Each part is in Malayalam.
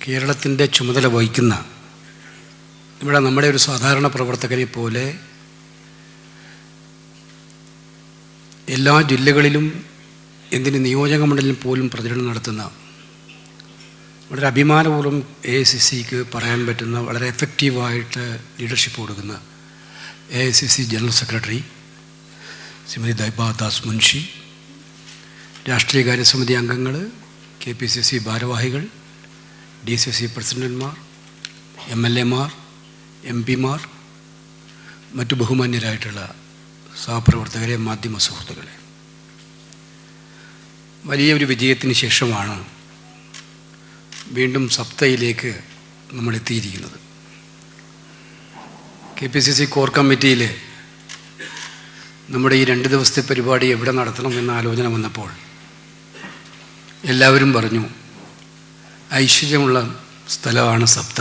കേരളത്തിൻ്റെ ചുമതല വഹിക്കുന്ന ഇവിടെ നമ്മുടെ ഒരു സാധാരണ പ്രവർത്തകരെ പോലെ എല്ലാ ജില്ലകളിലും എന്തിന് നിയോജക മണ്ഡലം പോലും പ്രചരണം നടത്തുന്ന വളരെ അഭിമാനപൂർവ്വം AICCക്ക് പറയാൻ പറ്റുന്ന വളരെ എഫക്റ്റീവായിട്ട് ലീഡർഷിപ്പ് കൊടുക്കുന്ന AICC general secretary Shrimati Deepa Das Munshi, രാഷ്ട്രീയകാര്യ സമിതി അംഗങ്ങൾ, KPCC ഭാരവാഹികൾ, DCC പ്രസിഡന്റുമാർ, MLAമാർ, MP മാർ, മറ്റു ബഹുമാന്യരായിട്ടുള്ള സഹപ്രവർത്തകരെ, മാധ്യമ സുഹൃത്തുക്കളെ, വലിയൊരു വിജയത്തിന് ശേഷമാണ് വീണ്ടും സപ്തയിലേക്ക് നമ്മൾ എത്തിയിരിക്കുന്നത്. KPCC കോർ കമ്മിറ്റിയിൽ നമ്മുടെ ഈ 2 ദിവസത്തെ പരിപാടി എവിടെ നടത്തണം എന്ന ആലോചന വന്നപ്പോൾ എല്ലാവരും പറഞ്ഞു ഐശ്വര്യമുള്ള സ്ഥലമാണ് സപ്ത,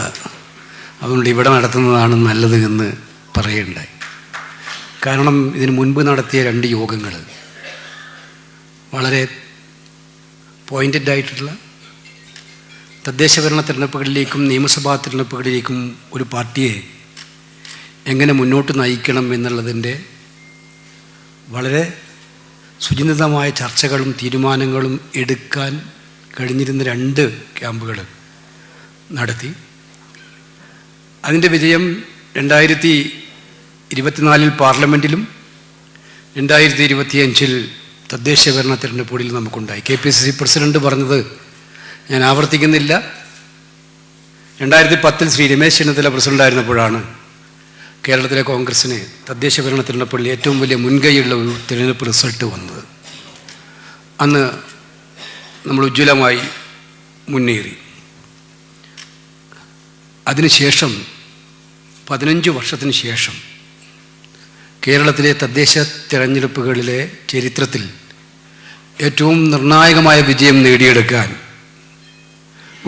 അതുകൊണ്ട് ഇവിടെ നടത്തുന്നതാണ് നല്ലത് എന്ന് പറയുകയുണ്ടായി. കാരണം ഇതിന് മുൻപ് നടത്തിയ 2 യോഗങ്ങൾ വളരെ പോയിൻറ്റഡ് ആയിട്ടുള്ള തദ്ദേശഭരണ തിരഞ്ഞെടുപ്പുകളിലേക്കും നിയമസഭാ തിരഞ്ഞെടുപ്പുകളിലേക്കും ഒരു പാർട്ടിയെ എങ്ങനെ മുന്നോട്ട് നയിക്കണം എന്നുള്ളതിൻ്റെ വളരെ സുചിന്തിതമായ ചർച്ചകളും തീരുമാനങ്ങളും എടുക്കാൻ കഴിഞ്ഞിരുന്ന 2 ക്യാമ്പുകൾ നടത്തി. അതിൻ്റെ വിജയം 2024 പാർലമെൻറ്റിലും 2025 തദ്ദേശഭരണ തിരഞ്ഞെടുപ്പുകളിൽ നമുക്കുണ്ടായി. KPCC പ്രസിഡന്റ് പറഞ്ഞത് ഞാൻ ആവർത്തിക്കുന്നില്ല. 2010 ശ്രീ രമേശ് ചെന്നിത്തല പ്രസിഡൻ്റായിരുന്നപ്പോഴാണ് കേരളത്തിലെ കോൺഗ്രസ്സിന് തദ്ദേശഭരണ തിരഞ്ഞെടുപ്പുകളിൽ ഏറ്റവും വലിയ മുൻകൈയുള്ള ഒരു തിരഞ്ഞെടുപ്പ് റിസൾട്ട് വന്നത്. അന്ന് നമ്മൾ ഉജ്ജ്വലമായി മുന്നേറി. അതിനുശേഷം 15 വർഷത്തിന് ശേഷം കേരളത്തിലെ തദ്ദേശ തിരഞ്ഞെടുപ്പുകളിലെ ചരിത്രത്തിൽ ഏറ്റവും നിർണായകമായ വിജയം നേടിയെടുക്കാൻ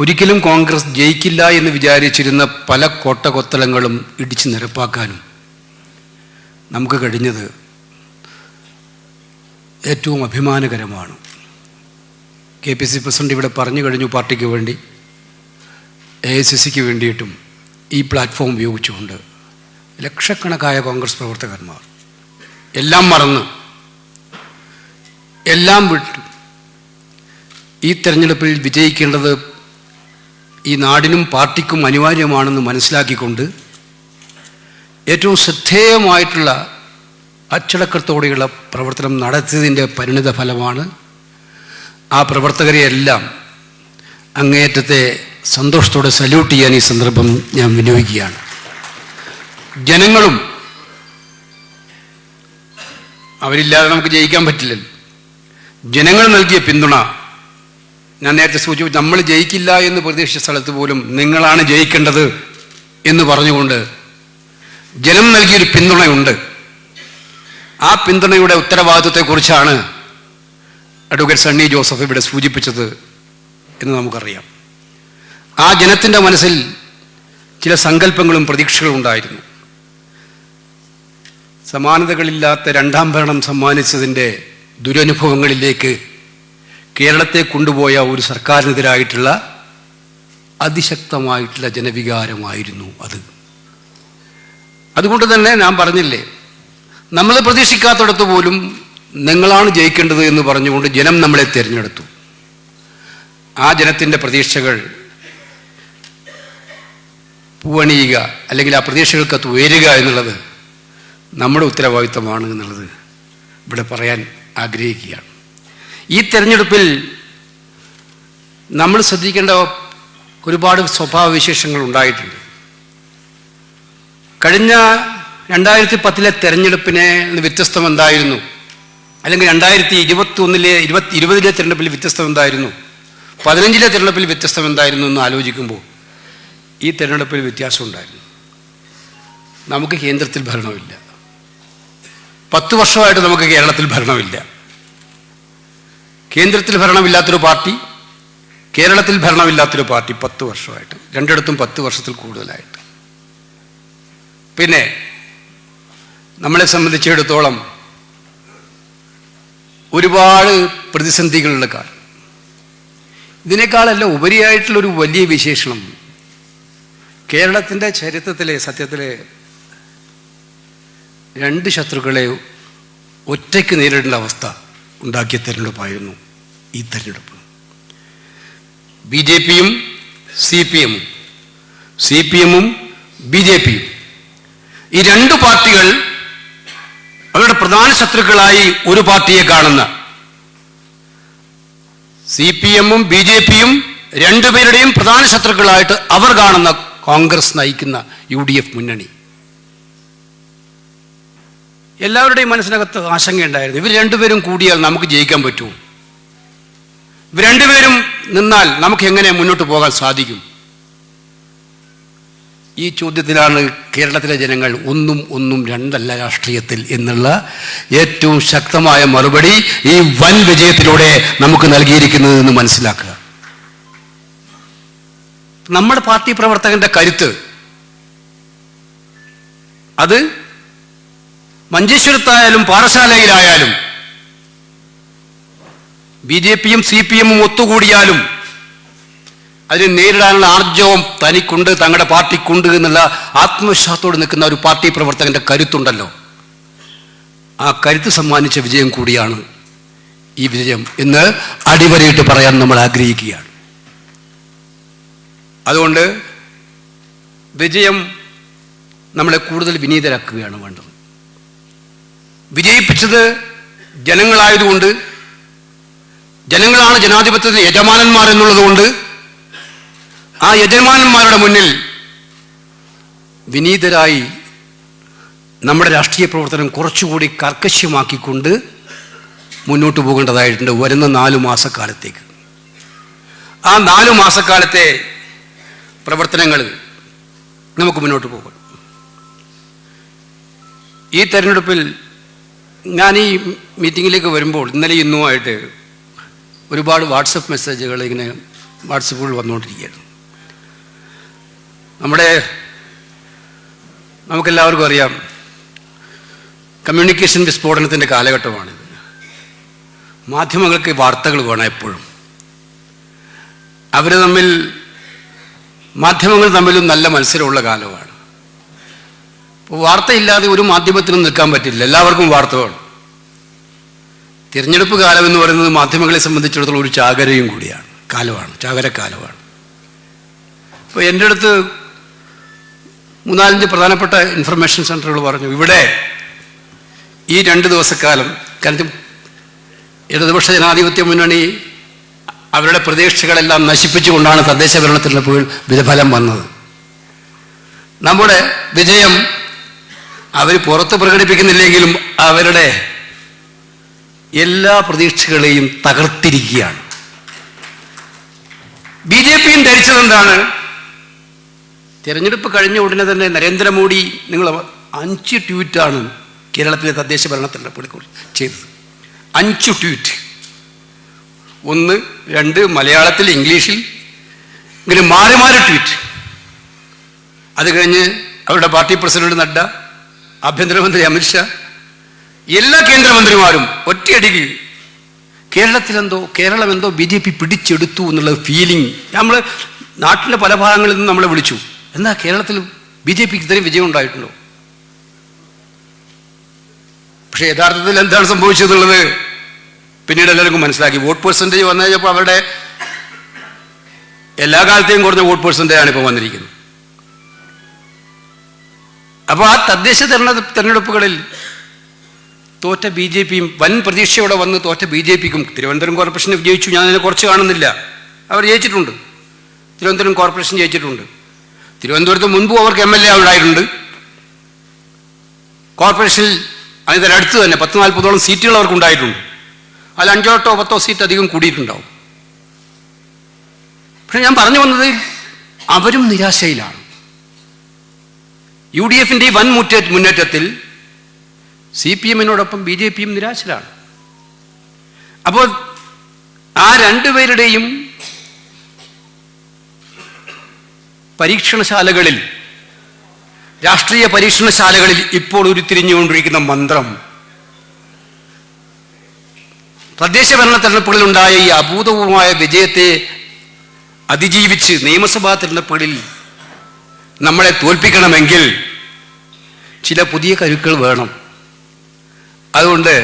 ഒരിക്കലും കോൺഗ്രസ് ജയിക്കില്ല എന്ന് വിചാരിച്ചിരുന്ന പല കോട്ടകൊത്തളങ്ങളും ഇടിച്ചു നിരപ്പാക്കാനും നമുക്ക് കഴിഞ്ഞത് ഏറ്റവും അഭിമാനകരമാണ്. KPCC പ്രസിഡന്റ് ഇവിടെ പറഞ്ഞു കഴിഞ്ഞു, പാർട്ടിക്ക് വേണ്ടി AICCക്ക് വേണ്ടിയിട്ടും ഈ പ്ലാറ്റ്ഫോം ഉപയോഗിച്ചുകൊണ്ട് ലക്ഷക്കണക്കായ കോൺഗ്രസ് പ്രവർത്തകന്മാർ എല്ലാം മറന്ന് എല്ലാം വിട്ടു ഈ തെരഞ്ഞെടുപ്പിൽ വിജയിക്കേണ്ടത് ഈ നാടിനും പാർട്ടിക്കും അനിവാര്യമാണെന്ന് മനസ്സിലാക്കിക്കൊണ്ട് ഏറ്റവും ശ്രദ്ധേയമായിട്ടുള്ള അച്ചടക്കത്തോടെയുള്ള പ്രവർത്തനം നടത്തിയതിൻ്റെ പരിണിത ഫലമാണ്. ആ പ്രവർത്തകരെയെല്ലാം അങ്ങേയറ്റത്തെ സന്തോഷത്തോടെ സല്യൂട്ട് ചെയ്യാൻ ഈ സന്ദർഭം ഞാൻ വിനിയോഗിക്കുകയാണ്. ജനങ്ങളും അവരില്ലാതെ നമുക്ക് ജയിക്കാൻ പറ്റില്ലല്ലോ. ജനങ്ങൾ നൽകിയ പിന്തുണ ഞാൻ നേരത്തെ സൂചിപ്പിച്ചു. നമ്മൾ ജയിക്കില്ല എന്ന് പ്രതീക്ഷിച്ച സ്ഥലത്ത് പോലും നിങ്ങളാണ് ജയിക്കേണ്ടത് എന്ന് പറഞ്ഞുകൊണ്ട് ജനം നൽകിയൊരു പിന്തുണയുണ്ട്. ആ പിന്തുണയുടെ ഉത്തരവാദിത്വത്തെക്കുറിച്ചാണ് അഡ്വക്കേറ്റ് സണ്ണി ജോസഫ് ഇവിടെ സൂചിപ്പിച്ചത് എന്ന് നമുക്കറിയാം. ആ ജനത്തിൻ്റെ മനസ്സിൽ ചില സങ്കല്പങ്ങളും പ്രതീക്ഷകളും ഉണ്ടായിരുന്നു. സമാനതകളില്ലാത്ത 2ാം ഭരണം സമ്മാനിച്ചതിൻ്റെ ദുരനുഭവങ്ങളിലേക്ക് കേരളത്തെ കൊണ്ടുപോയ ഒരു സർക്കാരിനെതിരായിട്ടുള്ള അതിശക്തമായിട്ടുള്ള ജനവികാരമായിരുന്നു അത്. അതുകൊണ്ട് തന്നെ ഞാൻ പറഞ്ഞില്ലേ, നമ്മൾ പ്രതീക്ഷിക്കാത്തിടത്ത് പോലും നിങ്ങളാണ് ജയിക്കേണ്ടത് എന്ന് പറഞ്ഞുകൊണ്ട് ജനം നമ്മളെ തിരഞ്ഞെടുത്തു. ആ ജനത്തിൻ്റെ പ്രതീക്ഷകൾ പൂവണിയുക അല്ലെങ്കിൽ ആ പ്രതീക്ഷകൾക്കകത്ത് ഉയരുക എന്നുള്ളത് നമ്മുടെ ഉത്തരവാദിത്തമാണ് എന്നുള്ളത് ഇവിടെ പറയാൻ ആഗ്രഹിക്കുകയാണ്. ഈ തെരഞ്ഞെടുപ്പിൽ നമ്മൾ ശ്രദ്ധിക്കേണ്ട ഒരുപാട് സ്വഭാവവിശേഷങ്ങൾ ഉണ്ടായിട്ടുണ്ട്. കഴിഞ്ഞ 2010 തെരഞ്ഞെടുപ്പിനെ വ്യത്യസ്തം എന്തായിരുന്നു, അല്ലെങ്കിൽ 2020 തെരഞ്ഞെടുപ്പിൽ വ്യത്യസ്തം എന്തായിരുന്നു, 15 തെരഞ്ഞെടുപ്പിൽ വ്യത്യസ്തം എന്തായിരുന്നു എന്ന് ആലോചിക്കുമ്പോൾ ഈ തെരഞ്ഞെടുപ്പിൽ വ്യത്യാസം ഉണ്ടായിരുന്നു. നമുക്ക് കേന്ദ്രത്തിൽ ഭരണമില്ല. 10 വർഷമായിട്ട് നമുക്ക് കേരളത്തിൽ ഭരണമില്ല. കേന്ദ്രത്തിൽ ഭരണമില്ലാത്തൊരു പാർട്ടി, കേരളത്തിൽ ഭരണമില്ലാത്തൊരു പാർട്ടി 10 വർഷമായിട്ട്, രണ്ടിടത്തും 10 വർഷത്തിൽ കൂടുതലായിട്ട്. പിന്നെ നമ്മളെ സംബന്ധിച്ചിടത്തോളം ഒരുപാട് പ്രതിസന്ധികളുള്ള കാലം. ഇതിനേക്കാളെല്ലാം ഉപരിയായിട്ടുള്ളൊരു വലിയ വിശേഷണം കേരളത്തിൻ്റെ ചരിത്രത്തിലെ സത്യത്തിലെ രണ്ട് ശത്രുക്കളെ ഒറ്റയ്ക്ക് നേരിടേണ്ട അവസ്ഥ ഉണ്ടാക്കിയ തെരഞ്ഞെടുപ്പായിരുന്നു ഈ തെരഞ്ഞെടുപ്പ്. BJPയും CPMഉം, CPMഉം BJPയും, ഈ രണ്ട് പാർട്ടികൾ അവരുടെ പ്രധാന ശത്രുക്കളായി ഒരു പാർട്ടിയെ കാണുന്ന CPMഉം BJPയും രണ്ടുപേരുടെയും പ്രധാന ശത്രുക്കളായിട്ട് അവർ കാണുന്ന കോൺഗ്രസ് നയിക്കുന്ന UDF മുന്നണി. എല്ലാവരുടെയും മനസ്സിനകത്ത് ആശങ്കയുണ്ടായിരുന്നു, ഇവർ രണ്ടുപേരും കൂടിയാൽ നമുക്ക് ജയിക്കാൻ പറ്റുമോ? ഇവർ രണ്ടുപേരും നിന്നാൽ നമുക്ക് എങ്ങനെ മുന്നോട്ട് പോകാൻ സാധിക്കും? ഈ ചോദ്യത്തിലാണ് കേരളത്തിലെ ജനങ്ങൾ ഒന്നും രണ്ടല്ല രാഷ്ട്രീയത്തിൽ എന്നുള്ള ഏറ്റവും ശക്തമായ മറുപടി ഈ വൻ വിജയത്തിലൂടെ നമുക്ക് നൽകിയിരിക്കുന്നത് എന്ന് മനസ്സിലാക്കുക. നമ്മുടെ പാർട്ടി പ്രവർത്തകന്റെ കരുത്ത് അത് മഞ്ചേശ്വരത്തായാലും പാറശാലയിലായാലും BJPയും CPMഉം ഒത്തുകൂടിയാലും അതിനെ നേരിടാനുള്ള ആർജവം തനിക്കുണ്ട്, തങ്ങളുടെ പാർട്ടിക്കുണ്ട് എന്നുള്ള ആത്മവിശ്വാസത്തോട് നിൽക്കുന്ന ഒരു പാർട്ടി പ്രവർത്തകന്റെ കരുത്തുണ്ടല്ലോ, ആ കരുത്ത് സമ്മാനിച്ച വിജയം കൂടിയാണ് ഈ വിജയം എന്ന് അടിവരയിട്ട് പറയാൻ നമ്മൾ ആഗ്രഹിക്കുകയാണ്. അതുകൊണ്ട് വിജയം നമ്മളെ കൂടുതൽ വിനീതരാക്കുകയാണ് വേണ്ടത്. വിജയിപ്പിച്ചത് ജനങ്ങളായതുകൊണ്ട്, ജനങ്ങളാണ് ജനാധിപത്യത്തിന് യജമാനന്മാർ എന്നുള്ളതുകൊണ്ട് ആ യജമാനന്മാരുടെ മുന്നിൽ വിനീതരായി നമ്മുടെ രാഷ്ട്രീയ പ്രവർത്തനം കുറച്ചുകൂടി കർക്കശമാക്കിക്കൊണ്ട് മുന്നോട്ട് പോകേണ്ടതായിട്ടുണ്ട് വരുന്ന 4 മാസക്കാലത്തേക്ക്. ആ 4 മാസക്കാലത്തെ പ്രവർത്തനങ്ങൾ നമുക്ക് മുന്നോട്ട് പോകാം. ഈ തെരഞ്ഞെടുപ്പിൽ ഞാൻ ഈ മീറ്റിങ്ങിലേക്ക് വരുമ്പോൾ ഇന്നലെ ഇന്നുമായിട്ട് ഒരുപാട് വാട്സപ്പ് മെസ്സേജുകൾ ഇങ്ങനെ വാട്സപ്പുകൾ വന്നുകൊണ്ടിരിക്കുകയാണ്. നമുക്കെല്ലാവർക്കും അറിയാം, കമ്മ്യൂണിക്കേഷൻ വിസ്ഫോടനത്തിൻ്റെ കാലഘട്ടമാണിത്. മാധ്യമങ്ങൾക്ക് വാർത്തകൾ വേണം എപ്പോഴും. മാധ്യമങ്ങൾ തമ്മിലും നല്ല മത്സരമുള്ള കാലമാണ്. അപ്പോൾ വാർത്തയില്ലാതെ ഒരു മാധ്യമത്തിനും നിൽക്കാൻ പറ്റില്ല, എല്ലാവർക്കും വാർത്ത വേണം. തിരഞ്ഞെടുപ്പ് കാലം എന്ന് പറയുന്നത് മാധ്യമങ്ങളെ സംബന്ധിച്ചിടത്തോളം ഒരു ചാകരയും കൂടിയാണ്, ചാകരക്കാലമാണ്. അപ്പോൾ എൻ്റെ അടുത്ത് 3-4 പ്രധാനപ്പെട്ട ഇൻഫർമേഷൻ സെൻ്ററുകൾ പറഞ്ഞു, ഇവിടെ ഈ 2 ദിവസക്കാലം, കാരണം ഇടതുപക്ഷ ജനാധിപത്യ മുന്നണി അവരുടെ പ്രതീക്ഷകളെല്ലാം നശിപ്പിച്ചുകൊണ്ടാണ് തദ്ദേശ ഭരണ തിരഞ്ഞെടുപ്പുകൾ വിജയഫലം വന്നത്. നമ്മുടെ വിജയം അവർ പുറത്ത് പ്രകടിപ്പിക്കുന്നില്ലെങ്കിലും അവരുടെ എല്ലാ പ്രതീക്ഷകളെയും തകർത്തിരിക്കുകയാണ്. BJPയും ധരിച്ചതെന്താണ്? തിരഞ്ഞെടുപ്പ് കഴിഞ്ഞ ഉടനെ തന്നെ നരേന്ദ്രമോദി 5 ട്വീറ്റാണ് കേരളത്തിലെ തദ്ദേശ ഭരണ തിരഞ്ഞെടുപ്പുകൾ ചെയ്തത്. 5 ട്വീറ്റ്, 1, 2 മലയാളത്തിൽ, ഇംഗ്ലീഷിൽ, ഇങ്ങനെ മാറി ട്വീറ്റ്. അത് കഴിഞ്ഞ് അവരുടെ പാർട്ടി പ്രസിഡന്റ് നഡ്ഡ, ആഭ്യന്തരമന്ത്രി അമിത്ഷാ, എല്ലാ കേന്ദ്രമന്ത്രിമാരും ഒറ്റയടിക്ക് കേരളമെന്തോ BJP പിടിച്ചെടുത്തു എന്നുള്ള ഫീലിംഗ് നമ്മൾ നാട്ടിലെ പല ഭാഗങ്ങളിൽ നിന്നും നമ്മളെ വിളിച്ചു. എന്നാ കേരളത്തിൽ BJPക്ക് ഇത്രയും വിജയം ഉണ്ടായിട്ടുണ്ടോ? പക്ഷെ യഥാർത്ഥത്തിൽ എന്താണ് സംഭവിച്ചതെന്നുള്ളത് പിന്നീട് എല്ലാവർക്കും മനസ്സിലാക്കി. വോട്ട് പെർസെൻറ്റേജ് വന്നു കഴിഞ്ഞപ്പോൾ അവരുടെ എല്ലാ കാലത്തെയും കുറഞ്ഞ വോട്ട് പെർസെൻറ്റേജാണ് ഇപ്പോൾ വന്നിരിക്കുന്നത്. അപ്പോൾ ആ തദ്ദേശ തെരഞ്ഞെടുപ്പുകളിൽ തോറ്റ BJPയും വൻ പ്രതീക്ഷയോടെ വന്ന് തോറ്റ BJPക്കും തിരുവനന്തപുരം കോർപ്പറേഷൻ ജയിച്ചു. ഞാൻ അതിനെ കുറച്ച് കാണുന്നില്ല, അവർ ജയിച്ചിട്ടുണ്ട്. തിരുവനന്തപുരം കോർപ്പറേഷൻ ജയിച്ചിട്ടുണ്ട്. തിരുവനന്തപുരത്ത് മുൻപും അവർക്ക് MLA ഉണ്ടായിട്ടുണ്ട്. കോർപ്പറേഷനിൽ അതിനടുത്ത് തന്നെ 10-40 സീറ്റുകൾ അവർക്ക് ഉണ്ടായിട്ടുണ്ട്. അതിൽ 5-10 സീറ്റ് അധികം കൂടിയിട്ടുണ്ടാവും. പക്ഷെ ഞാൻ പറഞ്ഞു വന്നത്, അവരും നിരാശയിലാണ്. UDFന്റെ വൻ മുന്നേറ്റത്തിൽ CPMനോടൊപ്പം BJPയും നിരാശരാണ്. അപ്പോൾ ആ രണ്ടുപേരുടെയും രാഷ്ട്രീയ പരീക്ഷണശാലകളിൽ ഇപ്പോൾ ഉരുത്തിരിഞ്ഞുകൊണ്ടിരിക്കുന്ന മന്ത്രം, തദ്ദേശ ഭരണ തെരഞ്ഞെടുപ്പുകളിലുണ്ടായ ഈ അഭൂതപൂർവമായ വിജയത്തെ അതിജീവിച്ച് നിയമസഭാ തിരഞ്ഞെടുപ്പുകളിൽ നമ്മളെ തോൽപ്പിക്കണമെങ്കിൽ ചില പുതിയ കരുക്കൾ വേണം. അതുകൊണ്ട്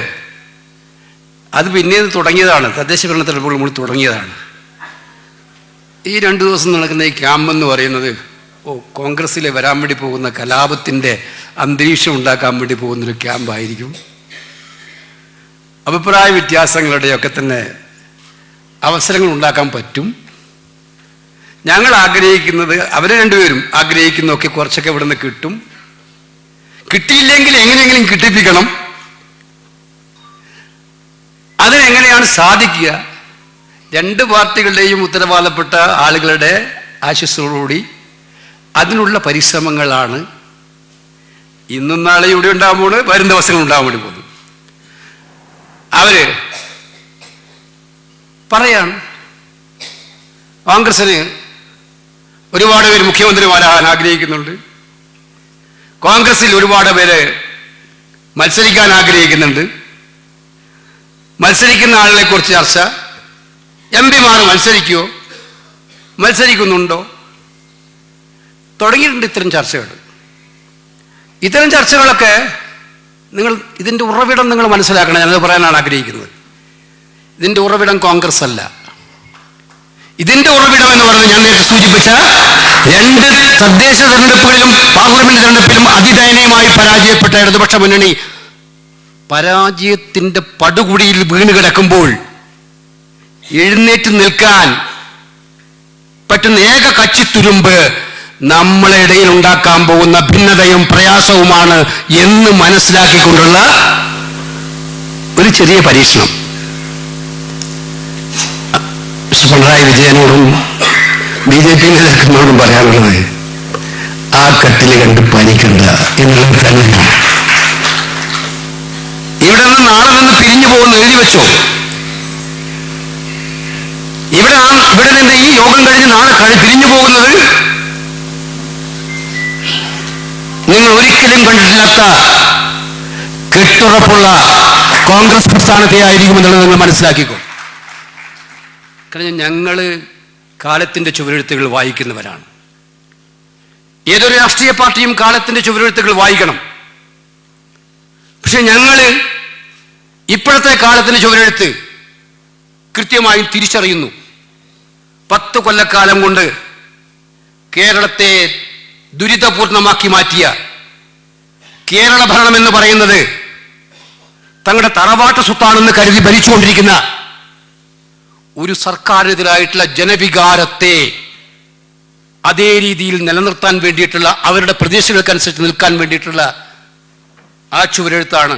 അത് പിന്നീട് തുടങ്ങിയതാണ്, തദ്ദേശ ഭരണ തെരഞ്ഞെടുപ്പുകൾ നമ്മൾ തുടങ്ങിയതാണ്. ഈ 2 ദിവസം നടക്കുന്ന ഈ ക്യാമ്പെന്ന് പറയുന്നത് കോൺഗ്രസ്സിലെ വരാൻ വേണ്ടി പോകുന്ന കലാപത്തിൻ്റെ അന്തരീക്ഷം ഉണ്ടാക്കാൻ വേണ്ടി പോകുന്നൊരു ക്യാമ്പായിരിക്കും. അഭിപ്രായ വ്യത്യാസങ്ങളുടെയൊക്കെ തന്നെ അവസരങ്ങൾ ഉണ്ടാക്കാൻ പറ്റും. ഞങ്ങൾ ആഗ്രഹിക്കുന്നത്, അവർ രണ്ടുപേരും ആഗ്രഹിക്കുന്നതൊക്കെ കുറച്ചൊക്കെ ഇവിടെ നിന്ന് കിട്ടും. കിട്ടിയില്ലെങ്കിൽ എങ്ങനെയെങ്കിലും കിട്ടിപ്പിക്കണം. അതിനെങ്ങനെയാണ് സാധിക്കുക? 2 പാർട്ടികളുടെയും ഉത്തരവാദപ്പെട്ട ആളുകളുടെ ആശസ്സോടുകൂടി അതിനുള്ള പരിശ്രമങ്ങളാണ് ഇന്നും നാളെ ഇവിടെ ഉണ്ടാകുമ്പോൾ, വരും ദിവസങ്ങൾ ഉണ്ടാകാൻ വേണ്ടി പോകുന്നു. അവര് പറയാണ് കോൺഗ്രസിന് ഒരുപാട് പേര് മുഖ്യമന്ത്രിമാരാകാൻ ആഗ്രഹിക്കുന്നുണ്ട്, കോൺഗ്രസിൽ ഒരുപാട് പേര് മത്സരിക്കാൻ ആഗ്രഹിക്കുന്നുണ്ട്, മത്സരിക്കുന്ന ആളുകളെ കുറിച്ച് ചർച്ച, എംപിമാർ മത്സരിക്കുമോ, മത്സരിക്കുന്നുണ്ടോ, തുടങ്ങിയിട്ടുണ്ട് ഇത്തരം ചർച്ചകൾ. ഇത്തരം ചർച്ചകളൊക്കെ നിങ്ങൾ ഇതിൻ്റെ ഉറവിടം നിങ്ങൾ മനസ്സിലാക്കണം. ഞാനത് പറയാനാണ് ആഗ്രഹിക്കുന്നത്. ഇതിൻ്റെ ഉറവിടം കോൺഗ്രസ് അല്ല. ഇതിൻ്റെ ഉറവിടം എന്ന് പറയുന്നത് ഞാൻ നേരത്തെ സൂചിപ്പിച്ച 2 തദ്ദേശ തെരഞ്ഞെടുപ്പുകളിലും പാർലമെന്റ് തെരഞ്ഞെടുപ്പിലും അതിദയനീയമായി പരാജയപ്പെട്ട ഇടതുപക്ഷ മുന്നണി പരാജയത്തിൻ്റെ പടുകുടിയിൽ വീണ് കിടക്കുമ്പോൾ എഴുന്നേറ്റ് നിൽക്കാൻ പറ്റുന്ന ഏക കച്ചിത്തുരുമ്പ് നമ്മളെ ഇടയിൽ ഉണ്ടാക്കാൻ പോകുന്ന ഭിന്നതയും പ്രയാസവുമാണ് എന്ന് മനസ്സിലാക്കിക്കൊണ്ടുള്ള ഒരു ചെറിയ പരീക്ഷണം. പിണറായി വിജയനോടും BJP നേതാക്കളോടും പറയാനുള്ളത്, ആ കട്ടിൽ കണ്ട് പനിക്കണ്ട എന്നുള്ളത് തന്നെയാണ്. ഇവിടെ നിന്ന് നാളെ നിന്ന് പിരിഞ്ഞു പോകുന്ന എഴുതി വെച്ചോ. ഇവിടെ നിന്ന് ഈ യോഗം കഴിഞ്ഞ് നാളെ പിരിഞ്ഞു പോകുന്നത് നിങ്ങൾ ഒരിക്കലും കണ്ടിട്ടില്ലാത്ത കെട്ടുറപ്പുള്ള കോൺഗ്രസ് പ്രസ്ഥാനത്തെ ആയിരിക്കുമെന്നുള്ളത് നിങ്ങൾ മനസ്സിലാക്കിക്കോ. കാരണം ഞങ്ങൾ കാലത്തിൻ്റെ ചുവരെഴുത്തുകൾ വായിക്കുന്നവരാണ്. ഏതൊരു രാഷ്ട്രീയ പാർട്ടിയും കാലത്തിൻ്റെ ചുവരെഴുത്തുകൾ വായിക്കണം. പക്ഷെ ഞങ്ങൾ ഇപ്പോഴത്തെ കാലത്തിൻ്റെ ചുവരെഴുത്ത് കൃത്യമായും തിരിച്ചറിയുന്നു. 10 കൊല്ലക്കാലം കൊണ്ട് കേരളത്തെ ദുരിതപൂർണമാക്കി മാറ്റിയ കേരള ഭരണം എന്ന് പറയുന്നത് തങ്ങളുടെ തറവാട്ട് സ്വത്താണെന്ന് കരുതി ഭരിച്ചുകൊണ്ടിരിക്കുന്ന ഒരു സർക്കാരിനെതിരായിട്ടുള്ള ജനവികാരത്തെ അതേ രീതിയിൽ നിലനിർത്താൻ വേണ്ടിയിട്ടുള്ള, അവരുടെ പ്രതീക്ഷകൾക്കനുസരിച്ച് നിൽക്കാൻ വേണ്ടിയിട്ടുള്ള ആ ചുവരെഴുത്താണ്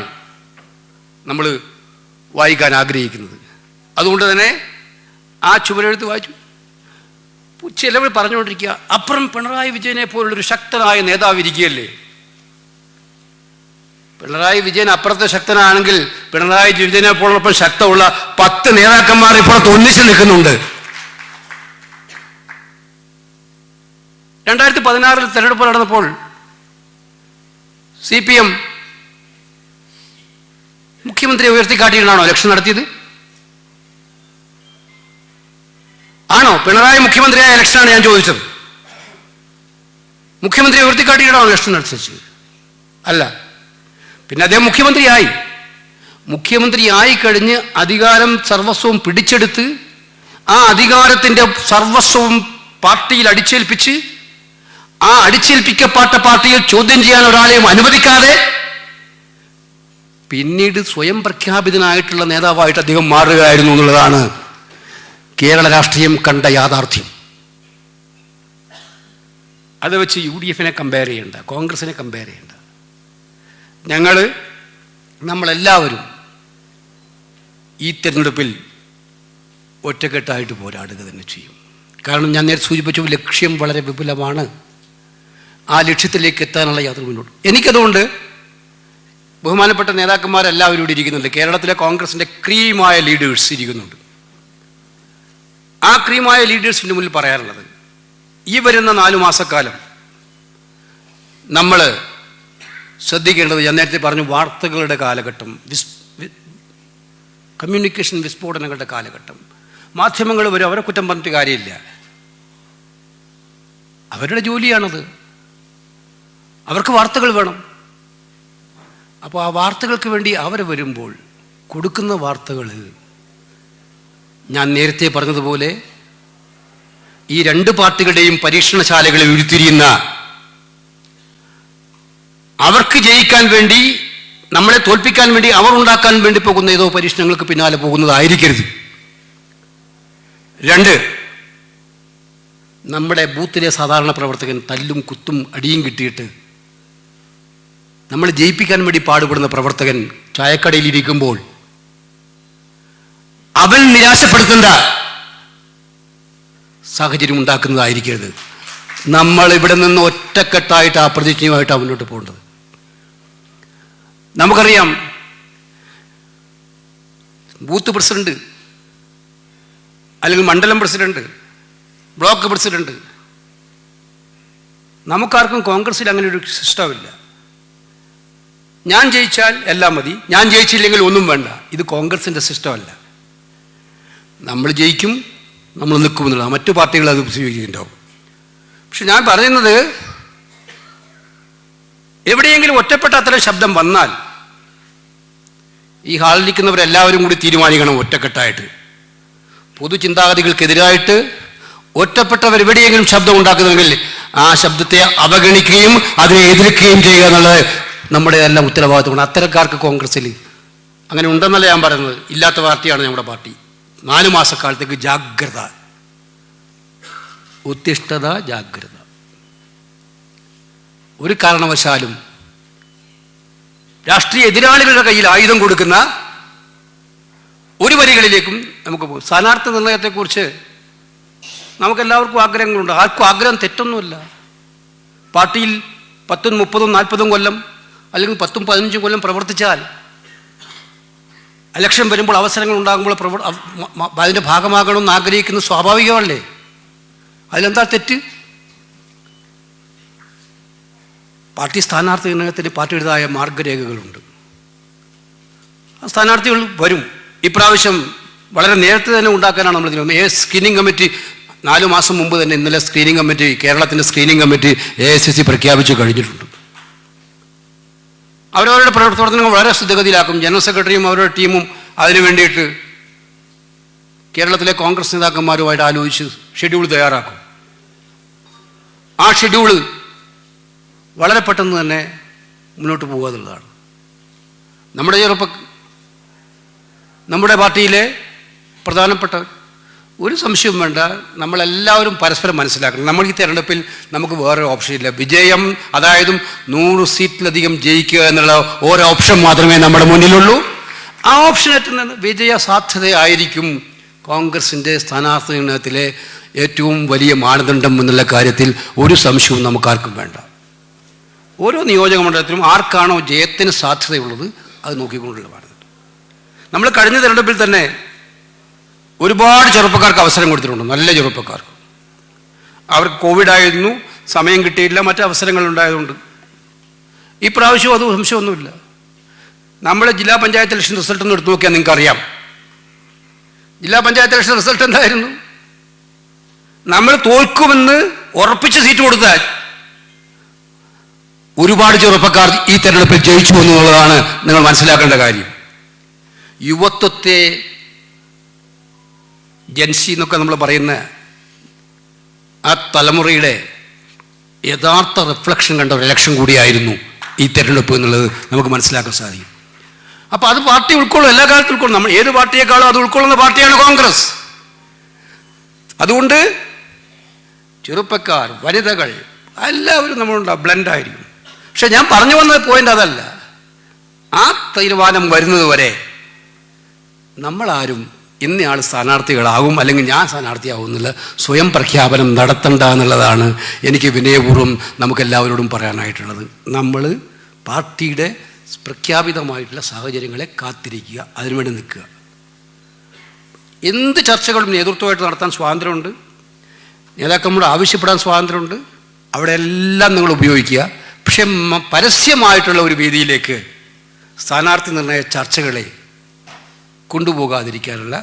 നമ്മൾ വായിക്കാൻ ആഗ്രഹിക്കുന്നത്. അതുകൊണ്ട് തന്നെ ആ ചുവരെഴുത്ത് വായിച്ചു. ചിലവർ പറഞ്ഞുകൊണ്ടിരിക്കുക, അപ്പുറം പിണറായി വിജയനെ പോലുള്ളൊരു ശക്തനായ നേതാവ് ഇരിക്കുകയല്ലേ. പിണറായി വിജയൻ അപ്പുറത്തെ ശക്തനാണെങ്കിൽ പിണറായി വിജയനെ പോലൊപ്പം ശക്തമുള്ള 10 നേതാക്കന്മാർ ഇപ്പുറത്ത് ഒന്നിച്ച് നിൽക്കുന്നുണ്ട്. 2016 തെരഞ്ഞെടുപ്പ് നടന്നപ്പോൾ CPM മുഖ്യമന്ത്രിയെ ഉയർത്തിക്കാട്ടിയിട്ടാണോ ഇലക്ഷൻ നടത്തിയത്? ആണോ? പിണറായി മുഖ്യമന്ത്രിയായ ഇലക്ഷനാണ് ഞാൻ ചോദിച്ചത്. മുഖ്യമന്ത്രിയെ ഉയർത്തിക്കാട്ടിയിട്ടാണോ ഇലക്ഷൻ നടത്തിച്ചത്? അല്ല. പിന്നെ അദ്ദേഹം മുഖ്യമന്ത്രിയായി കഴിഞ്ഞ് അധികാരം സർവസ്വവും പിടിച്ചെടുത്ത് ആ അധികാരത്തിൻ്റെ സർവസ്വവും പാർട്ടിയിൽ അടിച്ചേൽപ്പിച്ച് ആ അടിച്ചേൽപ്പിക്കപ്പെട്ട പാർട്ടിയിൽ ചോദ്യം ചെയ്യാൻ ഒരാളെയും അനുവദിക്കാതെ പിന്നീട് സ്വയം പ്രഖ്യാപിതനായിട്ടുള്ള നേതാവായിട്ട് അദ്ദേഹം മാറുകയായിരുന്നു എന്നുള്ളതാണ് കേരള രാഷ്ട്രീയം കണ്ട യാഥാർത്ഥ്യം. അത് വെച്ച് UDF-നെ കമ്പയർ ചെയ്യേണ്ട, കോൺഗ്രസിനെ കമ്പയർ ചെയ്യേണ്ട. നമ്മളെല്ലാവരും ഈ തെരഞ്ഞെടുപ്പിൽ ഒറ്റക്കെട്ടായിട്ട് പോരാടുക തന്നെ ചെയ്യും. കാരണം ഞാൻ നേരത്തെ സൂചിപ്പിച്ച ലക്ഷ്യം വളരെ വിപുലമാണ്. ആ ലക്ഷ്യത്തിലേക്ക് എത്താനുള്ള യാത്ര മുന്നോട്ട്. എനിക്കതുകൊണ്ട് ബഹുമാനപ്പെട്ട നേതാക്കന്മാരെല്ലാവരും ഇവിടെ ഇരിക്കുന്നുണ്ട്. കേരളത്തിലെ കോൺഗ്രസിൻ്റെ ക്രീമായ ലീഡേഴ്സ് ഇരിക്കുന്നുണ്ട്. ആ ക്രീമായ ലീഡേഴ്സിൻ്റെ മുന്നിൽ പറയാറുള്ളത്, ഈ വരുന്ന 4 മാസക്കാലം നമ്മൾ ശ്രദ്ധിക്കേണ്ടത്, ഞാൻ നേരത്തെ പറഞ്ഞു, വാർത്തകളുടെ കാലഘട്ടം, കമ്മ്യൂണിക്കേഷൻ വിസ്ഫോടനങ്ങളുടെ കാലഘട്ടം. മാധ്യമങ്ങൾ വരും, അവരെ കുറ്റം പറഞ്ഞിട്ട് കാര്യമില്ല. അവരുടെ ജോലിയാണത്. അവർക്ക് വാർത്തകൾ വേണം. അപ്പോൾ ആ വാർത്തകൾക്ക് വേണ്ടി അവർ വരുമ്പോൾ കൊടുക്കുന്ന വാർത്തകൾ, ഞാൻ നേരത്തെ പറഞ്ഞതുപോലെ ഈ രണ്ട് പാർട്ടികളുടെയും പരീക്ഷണശാലകളിൽ ഉരുത്തിരിയുന്ന, അവർക്ക് ജയിക്കാൻ വേണ്ടി, നമ്മളെ തോൽപ്പിക്കാൻ വേണ്ടി അവർ ഉണ്ടാക്കാൻ വേണ്ടി പോകുന്ന ഏതോ പരീക്ഷണങ്ങൾക്ക് പിന്നാലെ പോകുന്നതായിരിക്കരുത്. 2, നമ്മുടെ ബൂത്തിലെ സാധാരണ പ്രവർത്തകൻ തല്ലും കുത്തും അടിയും കിട്ടിയിട്ട് നമ്മൾ ജയിപ്പിക്കാൻ വേണ്ടി പാടുപെടുന്ന പ്രവർത്തകൻ ചായക്കടയിലിരിക്കുമ്പോൾ അവൻ നിരാശപ്പെടുത്തേണ്ട സാഹചര്യം ഉണ്ടാക്കുന്നതായിരിക്കരുത്. നമ്മൾ ഇവിടെ നിന്ന് ഒറ്റക്കെട്ടായിട്ട് ആ പ്രതിജ്ഞയുമായിട്ടാണ് മുന്നോട്ട് പോകേണ്ടത്. നമുക്കറിയാം, ബൂത്ത് പ്രസിഡന്റ് അല്ലെങ്കിൽ മണ്ഡലം പ്രസിഡന്റ്, ബ്ലോക്ക് പ്രസിഡന്റ്, നമുക്കാർക്കും കോൺഗ്രസിൽ അങ്ങനെ ഒരു സിസ്റ്റമില്ല. ഞാൻ ജയിച്ചാൽ എല്ലാം മതി, ഞാൻ ജയിച്ചില്ലെങ്കിൽ ഒന്നും വേണ്ട. ഇത് കോൺഗ്രസിൻ്റെ സിസ്റ്റമല്ല. നമ്മൾ ജയിക്കും, നമ്മൾ നിൽക്കുമെന്നുള്ള മറ്റു പാർട്ടികൾ അത് സ്വീകരിക്കുന്നുണ്ടാവും. പക്ഷെ ഞാൻ പറയുന്നത്, എവിടെയെങ്കിലും ഒറ്റപ്പെട്ട അത്തരം ശബ്ദം വന്നാൽ ഈ ഹാളിലിരിക്കുന്നവരെല്ലാവരും കൂടി തീരുമാനിക്കണം ഒറ്റക്കെട്ടായിട്ട്. പൊതുചിന്താഗതികൾക്കെതിരായിട്ട് ഒറ്റപ്പെട്ടവരെവിടെയെങ്കിലും ശബ്ദം ഉണ്ടാക്കുന്നെങ്കിൽ ആ ശബ്ദത്തെ അവഗണിക്കുകയും അതിനെ എതിർക്കുകയും ചെയ്യുക എന്നുള്ളത് നമ്മുടെ എല്ലാം ഉത്തരവാദിത്തമാണ്. അത്തരക്കാർക്ക് കോൺഗ്രസ്സിൽ അങ്ങനെ ഉണ്ടെന്നല്ല ഞാൻ പറയുന്നത്. ഇല്ലാത്ത പാർട്ടിയാണ് നമ്മുടെ പാർട്ടി. 4 മാസക്കാലത്തേക്ക് ജാഗ്രത, ഉത്തിഷ്ഠത, ജാഗ്രത. ഒരു കാരണവശാലും രാഷ്ട്രീയ എതിരാളികളുടെ കയ്യിൽ ആയുധം കൊടുക്കുന്ന ഒരു വരികളിലേക്കും നമുക്ക് പോകും. സ്ഥാനാർത്ഥി നിർണയത്തെക്കുറിച്ച് നമുക്കെല്ലാവർക്കും ആഗ്രഹങ്ങളുണ്ട്. ആർക്കും ആഗ്രഹം തെറ്റൊന്നുമില്ല. പാർട്ടിയിൽ 10, 30, 40 കൊല്ലം അല്ലെങ്കിൽ 10, 15 കൊല്ലം പ്രവർത്തിച്ചാൽ ഇലക്ഷൻ വരുമ്പോൾ അവസരങ്ങൾ ഉണ്ടാകുമ്പോൾ അതിൻ്റെ ഭാഗമാകണമെന്ന് ആഗ്രഹിക്കുന്നത് സ്വാഭാവികമല്ലേ? അതിലെന്താ തെറ്റ്? പാർട്ടി സ്ഥാനാർത്ഥി നിർണയത്തിന് പാർട്ടിയുടേതായ മാർഗരേഖകളുണ്ട്. ആ സ്ഥാനാർത്ഥികൾ വരും. ഇപ്രാവശ്യം വളരെ നേരത്തെ തന്നെ ഉണ്ടാക്കാനാണ് നമ്മൾ തീരുമാനം. സ്ക്രീനിങ് കമ്മിറ്റി 4 മാസം മുമ്പ് തന്നെ, ഇന്നലെ സ്ക്രീനിങ് കമ്മിറ്റി, കേരളത്തിൻ്റെ സ്ക്രീനിങ് കമ്മിറ്റി AICC പ്രഖ്യാപിച്ചു കഴിഞ്ഞിട്ടുണ്ട്. അവരവരുടെ പ്രവർത്തനങ്ങൾ വളരെ സ്ഥിതിഗതിയിലാക്കും. ജനറൽ സെക്രട്ടറിയും അവരുടെ ടീമും അതിനു വേണ്ടിയിട്ട് കേരളത്തിലെ കോൺഗ്രസ് നേതാക്കന്മാരുമായിട്ട് ആലോചിച്ച് ഷെഡ്യൂൾ തയ്യാറാക്കും. ആ ഷെഡ്യൂള് വളരെ പെട്ടെന്ന് തന്നെ മുന്നോട്ട് പോകുക എന്നുള്ളതാണ്. നമ്മുടെ പാർട്ടിയിലെ പ്രധാനപ്പെട്ട ഒരു സംശയവും വേണ്ട, നമ്മളെല്ലാവരും പരസ്പരം മനസ്സിലാക്കണം. നമ്മൾ ഈ തെരഞ്ഞെടുപ്പിൽ നമുക്ക് വേറെ ഓപ്ഷനില്ല. വിജയം, അതായത് 100 സീറ്റിലധികം ജയിക്കുക എന്നുള്ള ഒരു ഓപ്ഷൻ മാത്രമേ നമ്മുടെ മുന്നിലുള്ളൂ. ആ ഓപ്ഷനെത്തുന്ന വിജയ സാധ്യതയായിരിക്കും കോൺഗ്രസിൻ്റെ സ്ഥാനാർത്ഥി നിർണയത്തിലെ ഏറ്റവും വലിയ മാനദണ്ഡം എന്നുള്ള കാര്യത്തിൽ ഒരു സംശയവും നമുക്കാർക്കും വേണ്ട. ഓരോ നിയോജക മണ്ഡലത്തിലും ആർക്കാണോ ജയത്തിന് സാധ്യതയുള്ളത് അത് നോക്കിക്കൊണ്ടുള്ള മാനദണ്ഡം. നമ്മൾ കഴിഞ്ഞ തെരഞ്ഞെടുപ്പിൽ തന്നെ ഒരുപാട് ചെറുപ്പക്കാർക്ക് അവസരം കൊടുത്തിട്ടുണ്ട്. നല്ല ചെറുപ്പക്കാർക്ക്. അവർക്ക് കോവിഡായിരുന്നു, സമയം കിട്ടിയില്ല, മറ്റ് അവസരങ്ങൾ ഉണ്ടായതുകൊണ്ട്. ഈ പ്രാവശ്യവും അത് സംശയമൊന്നുമില്ല. നമ്മുടെ ജില്ലാ പഞ്ചായത്ത് ഇലക്ഷൻ റിസൾട്ട് ഒന്ന് എടുത്തു നോക്കിയാൽ നിങ്ങൾക്കറിയാം. ജില്ലാ പഞ്ചായത്ത് ഇലക്ഷൻ റിസൾട്ട് എന്തായിരുന്നു? നമ്മൾ തോൽക്കുമെന്ന് ഉറപ്പിച്ച് സീറ്റ് കൊടുത്താൽ ഒരുപാട് ചെറുപ്പക്കാർ ഈ തെരഞ്ഞെടുപ്പിൽ ജയിച്ചു എന്നുള്ളതാണ് നിങ്ങൾ മനസ്സിലാക്കേണ്ട കാര്യം. യുവത്വത്തെ, ജൻസി എന്നൊക്കെ നമ്മൾ പറയുന്ന ആ തലമുറയുടെ യഥാർത്ഥ റിഫ്ലക്ഷൻ കണ്ട ഒരു ഇലക്ഷൻ കൂടിയായിരുന്നു ഈ തെരഞ്ഞെടുപ്പ് എന്നുള്ളത് നമുക്ക് മനസ്സിലാക്കാൻ സാധിക്കും. അപ്പോൾ അത് പാർട്ടി ഉൾക്കൊള്ളും, എല്ലാ കാലത്തും ഉൾക്കൊള്ളും. നമ്മൾ ഏത് പാർട്ടിയേക്കാളും അത് ഉൾക്കൊള്ളുന്ന പാർട്ടിയാണ് കോൺഗ്രസ്. അതുകൊണ്ട് ചെറുപ്പക്കാർ, വനിതകൾ എല്ലാവരും നമ്മളുണ്ടാവും, ബ്ലെൻഡായിരിക്കും. പക്ഷെ ഞാൻ പറഞ്ഞു വന്ന പോയിന്റ് അതല്ല. ആ തീരുമാനം വരുന്നത് വരെ നമ്മളാരും ഇന്നയാൾ സ്ഥാനാർത്ഥികളാകും അല്ലെങ്കിൽ ഞാൻ സ്ഥാനാർത്ഥിയാകും എന്നുള്ള സ്വയം പ്രഖ്യാപനം നടത്തണ്ട എന്നുള്ളതാണ് എനിക്ക് വിനയപൂർവ്വം നമുക്കെല്ലാവരോടും പറയാനായിട്ടുള്ളത്. നമ്മൾ പാർട്ടിയുടെ പ്രഖ്യാപിതമായിട്ടുള്ള സാഹചര്യങ്ങളെ കാത്തിരിക്കുക, അതിനുവേണ്ടി നിൽക്കുക. എന്ത് ചർച്ചകളും നേതൃത്വമായിട്ട് നടത്താൻ സ്വാതന്ത്ര്യമുണ്ട്, നേതാക്കന്മാരോട് ആവശ്യപ്പെടാൻ സ്വാതന്ത്ര്യമുണ്ട്. അവിടെ എല്ലാം നിങ്ങൾ ഉപയോഗിക്കുക. പക്ഷെ പരസ്യമായിട്ടുള്ള ഒരു വേദിയിലേക്ക് സ്ഥാനാർത്ഥി നിർണയ ചർച്ചകളെ കൊണ്ടുപോകാതിരിക്കാനുള്ള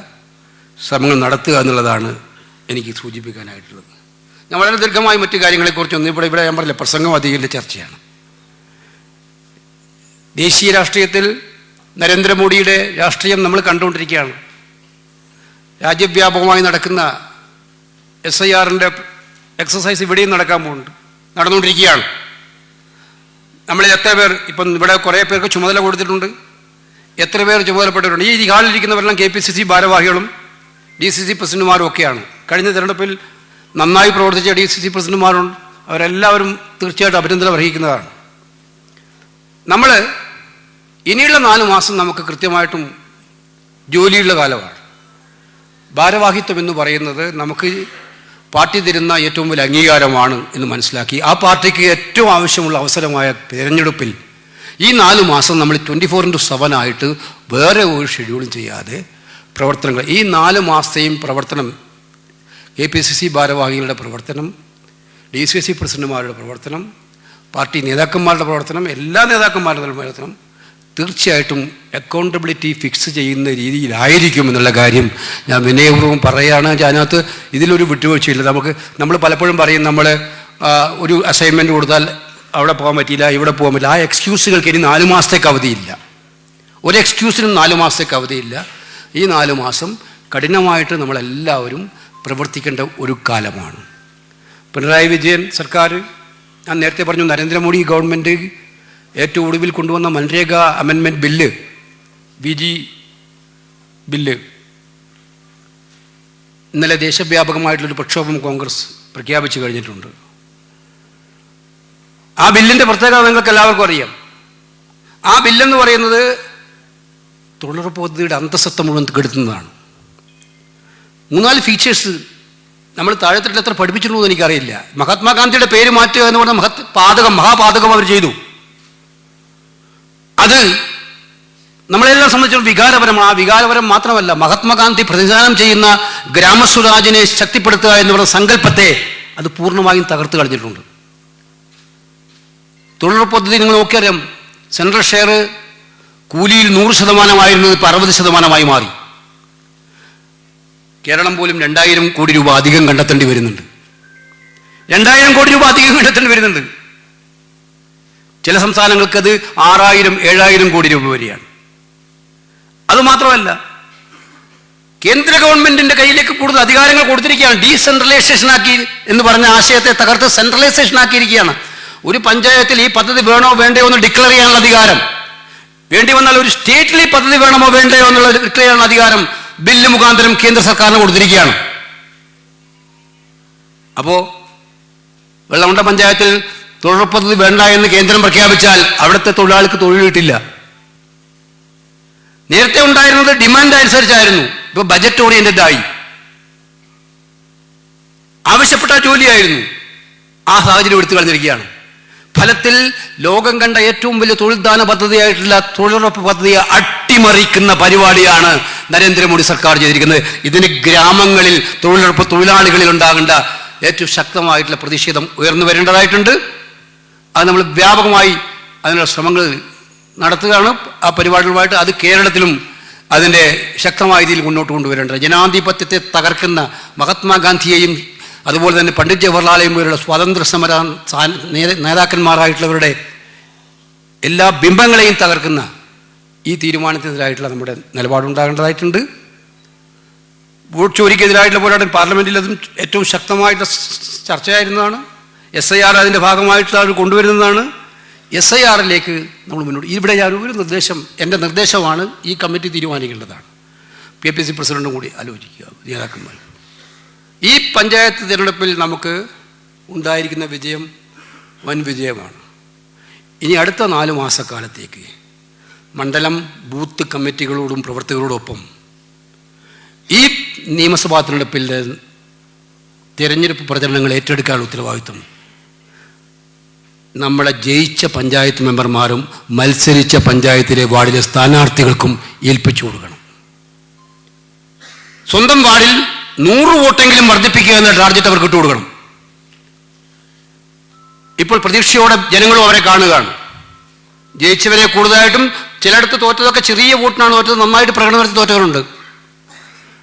ശ്രമങ്ങൾ നടത്തുക എന്നുള്ളതാണ് എനിക്ക് സൂചിപ്പിക്കാനായിട്ടുള്ളത്. ഞാൻ വളരെ ദീർഘമായി മറ്റു കാര്യങ്ങളെക്കുറിച്ചൊന്നും ഇവിടെ ഞാൻ പറഞ്ഞില്ല, പ്രസംഗം അധികം ചർച്ചയാണ്. ദേശീയ രാഷ്ട്രീയത്തിൽ നരേന്ദ്രമോദിയുടെ രാഷ്ട്രീയം നമ്മൾ കണ്ടുകൊണ്ടിരിക്കുകയാണ്. രാജ്യവ്യാപകമായി നടക്കുന്ന SIRൻ്റെ എക്സസൈസ് ഇവിടെയും നടക്കാൻ പോകുന്നുണ്ട്, നടന്നുകൊണ്ടിരിക്കുകയാണ്. നമ്മളിൽ എത്ര പേർ ഇപ്പം ഇവിടെ കുറേ പേർക്ക് ചുമതല കൊടുത്തിട്ടുണ്ട്, എത്ര പേർ ചുമതലപ്പെട്ടിട്ടുണ്ട്? ഈ ഹാളിലിരിക്കുന്നവരെല്ലാം KPCC ഭാരവാഹികളും DCC പ്രസിഡന്റുമാരും ഒക്കെയാണ്. കഴിഞ്ഞ തിരഞ്ഞെടുപ്പിൽ നന്നായി പ്രവർത്തിച്ച DCC പ്രസിഡന്റുമാരുണ്ട്. അവരെല്ലാവരും തീർച്ചയായിട്ടും അഭിനന്ദനം അർഹിക്കുന്നതാണ്. നമ്മൾ ഇനിയുള്ള 4 മാസം നമുക്ക് കൃത്യമായിട്ടും ജോലിയുള്ള കാലമാണ്. ഭാരവാഹിത്വം എന്ന് പറയുന്നത് നമുക്ക് പാർട്ടി തരുന്ന ഏറ്റവും വലിയ അംഗീകാരമാണ് എന്ന് മനസ്സിലാക്കി ആ പാർട്ടിക്ക് ഏറ്റവും ആവശ്യമുള്ള അവസരമായ തിരഞ്ഞെടുപ്പിൽ ഈ 4 മാസം നമ്മൾ 24/7 ആയിട്ട് വേറെ ഒരു ഷെഡ്യൂളും ചെയ്യാതെ പ്രവർത്തനങ്ങൾ, ഈ 4 മാസത്തെയും പ്രവർത്തനം, KPCC ഭാരവാഹികളുടെ പ്രവർത്തനം, DCC പ്രസിഡന്റുമാരുടെ പ്രവർത്തനം, പാർട്ടി നേതാക്കന്മാരുടെ പ്രവർത്തനം, എല്ലാ നേതാക്കന്മാരുടെ പ്രവർത്തനം തീർച്ചയായിട്ടും അക്കൗണ്ടബിലിറ്റി ഫിക്സ് ചെയ്യുന്ന രീതിയിലായിരിക്കും എന്നുള്ള കാര്യം ഞാൻ വിനയപൂർവ്വം പറയുകയാണ്. അതിനകത്ത് ഇതിലൊരു വിട്ടുവീഴ്ചയില്ല. നമ്മൾ പലപ്പോഴും പറയും, നമ്മൾ ഒരു അസൈൻമെൻറ്റ് കൊടുത്താൽ അവിടെ പോകാൻ പറ്റിയില്ല, ഇവിടെ പോകാൻ പറ്റില്ല. ആ എക്സ്ക്യൂസുകൾക്ക് ഇനി 4 മാസത്തേക്ക് അവധിയില്ല. ഒരു എക്സ്ക്യൂസിനും 4 മാസത്തേക്ക് അവധിയില്ല. ഈ 4 മാസം കഠിനമായിട്ട് നമ്മളെല്ലാവരും പ്രവർത്തിക്കേണ്ട ഒരു കാലമാണ്. പിണറായി വിജയൻ സർക്കാർ, ഞാൻ നേരത്തെ പറഞ്ഞു, നരേന്ദ്രമോദി ഗവൺമെൻറ് ഏറ്റവും ഒടുവിൽ കൊണ്ടുവന്ന MNREGA amendment bill, BG bill, ഇന്നലെ ദേശവ്യാപകമായിട്ടുള്ളൊരു പ്രക്ഷോഭം കോൺഗ്രസ് പ്രഖ്യാപിച്ചു കഴിഞ്ഞിട്ടുണ്ട്. ആ ബില്ലിൻ്റെ പ്രത്യേകത നിങ്ങൾക്ക് എല്ലാവർക്കും അറിയാം. ആ ബില്ലെന്ന് പറയുന്നത് തൊഴിലുറപ്പ് പദ്ധതിയുടെ അന്തസത്ത മുഴുവൻ കെടുത്തുന്നതാണ്. 3-4 ഫീച്ചേഴ്സ് നമ്മൾ താഴെത്തട്ടിൽ എത്ര പഠിപ്പിച്ചിട്ടുണ്ടെന്ന് എനിക്കറിയില്ല. മഹാത്മാഗാന്ധിയുടെ പേര് മാറ്റുക എന്ന് പറഞ്ഞ മഹാപാതകം അവർ ചെയ്തു. അത് നമ്മളെല്ലാം സംബന്ധിച്ചും വികാരപരമാണ്. ആ വികാരപരം മാത്രമല്ല, മഹാത്മാഗാന്ധി പ്രതിനിധാനം ചെയ്യുന്ന ഗ്രാമസ്വരാജിനെ ശക്തിപ്പെടുത്തുക എന്ന് പറയുന്ന സങ്കല്പത്തെ അത് പൂർണ്ണമായും തകർത്ത് കളഞ്ഞിട്ടുണ്ട്. തൊഴിലുറപ്പ് പദ്ധതി നിങ്ങൾ നോക്കിയറിയാം, സെൻട്രൽ ഷെയർ കൂലിയിൽ 100% ഇപ്പോൾ 60% മാറി. കേരളം പോലും 2000 കോടി രൂപ അധികം കണ്ടെത്തേണ്ടി വരുന്നുണ്ട്. 2000 കോടി രൂപ അധികം കണ്ടെത്തേണ്ടി വരുന്നുണ്ട്. ചില സംസ്ഥാനങ്ങൾക്ക് അത് 6000-7000 കോടി രൂപ വരെയാണ്. അതുമാത്രമല്ല, കേന്ദ്ര ഗവൺമെന്റിന്റെ കയ്യിലേക്ക് കൂടുതൽ അധികാരങ്ങൾ കൊടുത്തിരിക്കുകയാണ്. ഡീസെൻട്രലൈസേഷൻ ആക്കി എന്ന് പറഞ്ഞ ആശയത്തെ തകർത്ത് സെൻട്രലൈസേഷൻ ആക്കിയിരിക്കുകയാണ്. ഒരു പഞ്ചായത്തിൽ ഈ പദ്ധതി വേണോ വേണ്ടയോ എന്ന് ഡിക്ലെയർ ചെയ്യാനുള്ള അധികാരം, വേണ്ടി വന്നാൽ ഒരു സ്റ്റേറ്റിൽ ഈ പദ്ധതി വേണമോ വേണ്ടയോ എന്നുള്ള ഡിക്ലെയർ ചെയ്യാനുള്ള അധികാരം ബില്ല് മുഖാന്തരം കേന്ദ്ര സർക്കാരിന് കൊടുത്തിരിക്കുകയാണ്. അപ്പോൾ വെള്ളമുണ്ട പഞ്ചായത്തിൽ തൊഴിലുറപ്പ് പദ്ധതി വേണ്ട എന്ന് കേന്ദ്രം പ്രഖ്യാപിച്ചാൽ അവിടുത്തെ തൊഴിലാളിക്ക് തൊഴിൽ കിട്ടില്ല. നേരത്തെ ഉണ്ടായിരുന്നത് ഡിമാൻഡ് അനുസരിച്ചായിരുന്നു, ഇപ്പോൾ ബജറ്റ് ഓറിയന്റഡ് ആയി. ആവശ്യപ്പെട്ട ജോലിയായിരുന്നു, ആ സാഹചര്യം എടുത്തു കളഞ്ഞിരിക്കുകയാണ്. ഫലത്തിൽ ലോകം കണ്ട ഏറ്റവും വലിയ തൊഴിൽദാന പദ്ധതിയായിട്ടുള്ള തൊഴിലുറപ്പ് പദ്ധതിയെ അട്ടിമറിക്കുന്ന പരിപാടിയാണ് നരേന്ദ്രമോദി സർക്കാർ ചെയ്തിരിക്കുന്നത്. ഇതിന് ഗ്രാമങ്ങളിൽ തൊഴിലുറപ്പ് തൊഴിലാളികളിൽ ഉണ്ടാകേണ്ട ഏറ്റവും ശക്തമായിട്ടുള്ള പ്രതിഷേധം ഉയർന്നു വരേണ്ടതായിട്ടുണ്ട്. അത് നമ്മൾ വ്യാപകമായി അതിനുള്ള ശ്രമങ്ങൾ നടത്തുകയാണ്. ആ പരിപാടികളുമായിട്ട് അത് കേരളത്തിലും അതിൻ്റെ ശക്തമായ രീതിയിൽ മുന്നോട്ട് കൊണ്ടുവരേണ്ടത്. ജനാധിപത്യത്തെ തകർക്കുന്ന മഹാത്മാഗാന്ധിയെയും അതുപോലെ തന്നെ പണ്ഡിറ്റ് ജവഹർലാലെയും പോലുള്ള സ്വാതന്ത്ര്യ സമര നേതാക്കന്മാരായിട്ടുള്ളവരുടെ എല്ലാ ബിംബങ്ങളെയും തകർക്കുന്ന ഈ തീരുമാനത്തിനെതിരായിട്ടുള്ള നമ്മുടെ നിലപാടുണ്ടാകേണ്ടതായിട്ടുണ്ട്. വോട്ട് ചോരിക്കെതിരായിട്ടുള്ള പോരാട്ടം പാർലമെൻറ്റിൽ അതും ഏറ്റവും ശക്തമായിട്ടുള്ള ചർച്ചയായിരുന്നതാണ്. SIR അതിൻ്റെ ഭാഗമായിട്ട് അവർ കൊണ്ടുവരുന്നതാണ്. SIRലേക്ക് നമ്മൾ മുന്നോട്ട്, ഇവിടെ ഞാൻ ഒരു നിർദ്ദേശം, എൻ്റെ നിർദ്ദേശമാണ്, ഈ കമ്മിറ്റി തീരുമാനിക്കേണ്ടതാണ്. PPC പ്രസിഡന്റും കൂടി ആലോചിക്കുക, നേതാക്കന്മാർ. ഈ പഞ്ചായത്ത് തിരഞ്ഞെടുപ്പിൽ നമുക്ക് ഉണ്ടായിരിക്കുന്ന വിജയം വൻ വിജയമാണ്. ഇനി അടുത്ത 4 മാസക്കാലത്തേക്ക് മണ്ഡലം ബൂത്ത് കമ്മിറ്റികളോടും പ്രവർത്തകരോടൊപ്പം ഈ നിയമസഭാ തിരഞ്ഞെടുപ്പിൻ്റെ തിരഞ്ഞെടുപ്പ് പ്രചരണങ്ങൾ ഏറ്റെടുക്കാനുള്ള ഉത്തരവാദിത്വം നമ്മളെ ജയിച്ച പഞ്ചായത്ത് മെമ്പർമാരും മത്സരിച്ച പഞ്ചായത്തിലെ വാർഡിലെ സ്ഥാനാർത്ഥികൾക്കും ഏൽപ്പിച്ചു കൊടുക്കണം. സ്വന്തം വാർഡിൽ 100 വോട്ടെങ്കിലും വർദ്ധിപ്പിക്കുക എന്ന ടാർഗറ്റ് അവർക്ക് ഇട്ടുകൊടുക്കണം. ഇപ്പോൾ പ്രതീക്ഷയോടെ ജനങ്ങളും അവരെ കാണുകയാണ്. ജയിച്ചവരെ കൂടുതലായിട്ടും, ചിലയിടത്ത് തോറ്റതൊക്കെ ചെറിയ വോട്ടിനാണ് തോറ്റത്, നന്നായിട്ട് പ്രകടനം നടത്തി തോറ്റവരുണ്ട്.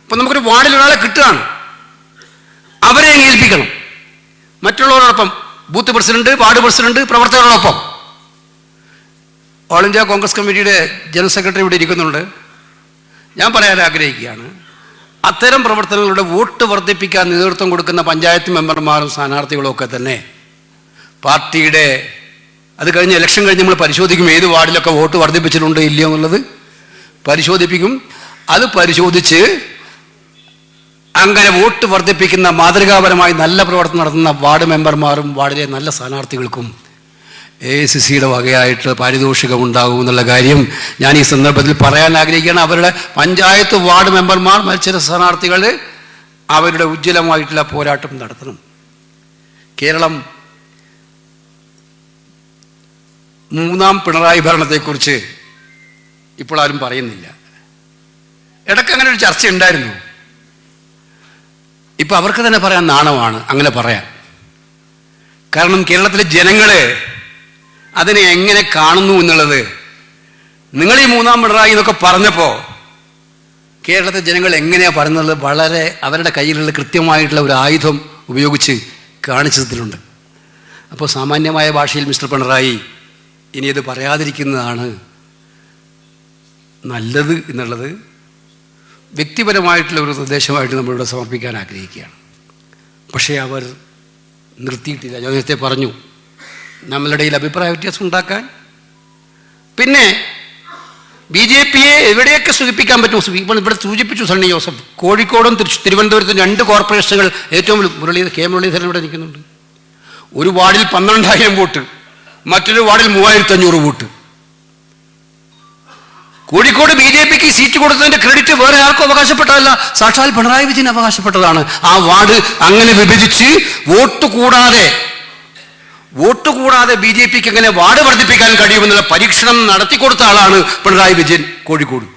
അപ്പം നമുക്കൊരു വാർഡിൽ ഒരാളെ കിട്ടുകയാണ്, അവരെ ഏൽപ്പിക്കണം. മറ്റുള്ളവരോടൊപ്പം ബൂത്ത് പ്രസിഡന്റ്, വാർഡ് പ്രസിഡന്റ്, പ്രവർത്തകരോടൊപ്പം. ഓൾ ഇന്ത്യ കോൺഗ്രസ് കമ്മിറ്റിയുടെ ജനറൽ സെക്രട്ടറി ഇവിടെ ഇരിക്കുന്നുണ്ട്. ഞാൻ പറയാൻ ആഗ്രഹിക്കുകയാണ്, അത്തരം പ്രവർത്തനങ്ങളുടെ വോട്ട് വർദ്ധിപ്പിക്കാൻ നേതൃത്വം കൊടുക്കുന്ന പഞ്ചായത്ത് മെമ്പർമാരും സ്ഥാനാർത്ഥികളും ഒക്കെ തന്നെ പാർട്ടിയുടെ, അത് കഴിഞ്ഞ് ഇലക്ഷൻ കഴിഞ്ഞ് നമ്മൾ പരിശോധിക്കും ഏത് വാർഡിലൊക്കെ വോട്ട് വർദ്ധിപ്പിച്ചിട്ടുണ്ടോ ഇല്ലയോ എന്നുള്ളത് പരിശോധിപ്പിക്കും. അത് പരിശോധിച്ച് അങ്ങനെ വോട്ട് വർദ്ധിപ്പിക്കുന്ന മാതൃകാപരമായി നല്ല പ്രവർത്തനം നടത്തുന്ന വാർഡ് മെമ്പർമാരും വാർഡിലെ നല്ല സ്ഥാനാർത്ഥികൾക്കും AICCയുടെ വകയായിട്ട് പാരിതോഷികം ഉണ്ടാകും എന്നുള്ള കാര്യം ഞാൻ ഈ സന്ദർഭത്തിൽ പറയാൻ ആഗ്രഹിക്കുകയാണ്. അവരുടെ പഞ്ചായത്ത് വാർഡ് മെമ്പർമാർ, മത്സര സ്ഥാനാർത്ഥികൾ അവരുടെ ഉജ്ജ്വലമായിട്ടുള്ള പോരാട്ടം നടത്തണം. കേരളം മൂന്നാം പിണറായി ഭരണത്തെക്കുറിച്ച് ഇപ്പോൾ ആരും പറയുന്നില്ല. ഇടയ്ക്ക് അങ്ങനെ ഒരു ചർച്ച ഉണ്ടായിരുന്നു. ഇപ്പം അവർക്ക് തന്നെ പറയാൻ നാണമാണ് അങ്ങനെ പറയാൻ. കാരണം കേരളത്തിലെ ജനങ്ങൾ അതിനെ എങ്ങനെ കാണുന്നു എന്നുള്ളത്, നിങ്ങൾ ഈ മൂന്നാം പിണറായി എന്നൊക്കെ പറഞ്ഞപ്പോൾ കേരളത്തിലെ ജനങ്ങൾ എങ്ങനെയാണ് പറയുന്നത് വളരെ അവരുടെ കയ്യിലുള്ള കൃത്യമായിട്ടുള്ള ഒരു ആയുധം ഉപയോഗിച്ച് കാണിച്ചതിലുണ്ട്. അപ്പോൾ സാമാന്യമായ ഭാഷയിൽ മിസ്റ്റർ പിണറായി ഇനി അത് പറയാതിരിക്കുന്നതാണ് നല്ലത് എന്നുള്ളത് വ്യക്തിപരമായിട്ടുള്ള ഒരു നിർദ്ദേശമായിട്ട് നമ്മളിവിടെ സമർപ്പിക്കാൻ ആഗ്രഹിക്കുകയാണ്. പക്ഷേ അവർ നിർത്തിയിട്ടില്ല. ഞാൻ നേരത്തെ പറഞ്ഞു, നമ്മളുടെ ഇടയിൽ അഭിപ്രായ വ്യത്യാസം ഉണ്ടാക്കാൻ. പിന്നെ BJPയെ എവിടെയൊക്കെ സൂചിപ്പിക്കാൻ പറ്റും, ഇപ്പോൾ ഇവിടെ സൂചിപ്പിച്ചു സണ്ണി ജോസഫ്. കോഴിക്കോടും തിരുവനന്തപുരത്തും 2 കോർപ്പറേഷനുകൾ ഏറ്റവും കെ മുരളീധരൻ ഇവിടെ നിൽക്കുന്നുണ്ട്. ഒരു വാർഡിൽ 12,000 വോട്ട്, മറ്റൊരു വാർഡിൽ 3,500 വോട്ട്. കോഴിക്കോട് BJPക്ക് സീറ്റ് കൊടുത്തതിന്റെ ക്രെഡിറ്റ് വേറെ ആർക്കും അവകാശപ്പെട്ടതല്ല, സാക്ഷാൽ പിണറായി വിജയൻ അവകാശപ്പെട്ടതാണ്. ആ വാർഡ് അങ്ങനെ വിഭജിച്ച് വോട്ട് കൂടാതെ BJPക്ക് എങ്ങനെ വാർഡ് വർദ്ധിപ്പിക്കാൻ കഴിയുമെന്നുള്ള പരീക്ഷണം നടത്തിക്കൊടുത്ത ആളാണ് പിണറായി വിജയൻ കോഴിക്കോട്.